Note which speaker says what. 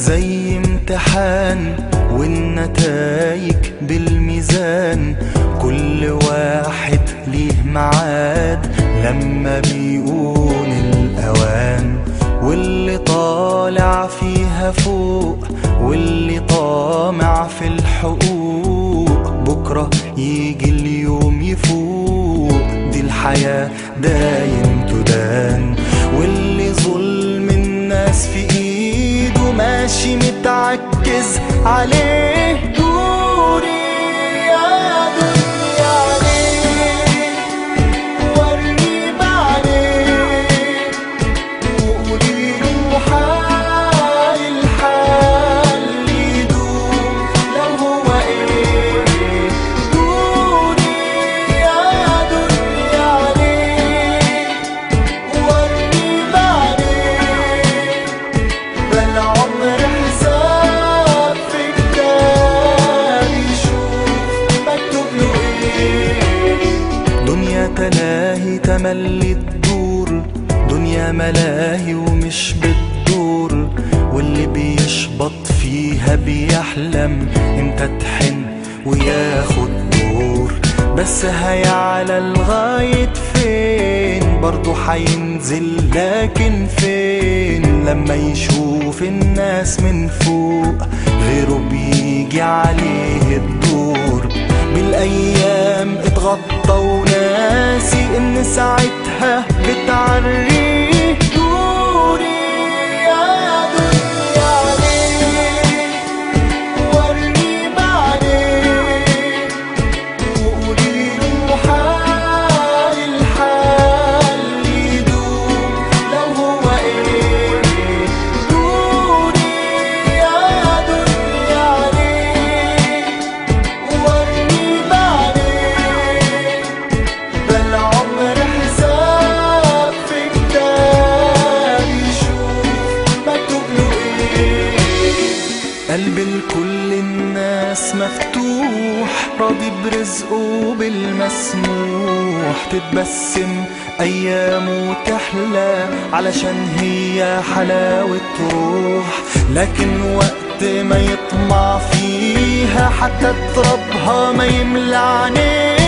Speaker 1: زي امتحان والنتايج بالميزان، كل واحد ليه ميعاد لما بيقول الأوان. واللي طالع فيها فوق واللي طامع في الحقوق، بكرة يجي اليوم يفوق، دي الحياة دايم تدان. واللي ظلم الناس في ايده ماشي متعكز عليه، دوري يا دنيا عليه ورني بعدين، وقولي له حال الحال يدوم لو هو ايه. دوري يا دنيا عليه ورني بعدين، ده العمر حساب في كتاب يشوف مكتوب له ايه. دنيا تلاهي تملي الدور، دنيا ملاهي ومش بتدور، واللي بيشبط فيها بيحلم امتى تحن وياخد دور. بس هيعلى لغاية فين برضو حينزل، لكن فين لما يشوف الناس من فوق غيره بيجي عليه الدور. بالايام اتغطى وناسي ان ساعتها بتعريه، دوري يا دنيا عليه ورني بعدين، وقولي له حال الحال يدوم لو هو ايه. دوري يا دنيا عليه ورني بعدين، ده العمر حساب في كتاب يشوف مكتوب له ايه. قلب لكل الناس مفتوح راضي برزقه بالمسموح، تتبسم ايامه تحلى علشان هي حلاوة روح. لكن وقت ما يطمع فيها حتى ترابها ما يملى عينيه،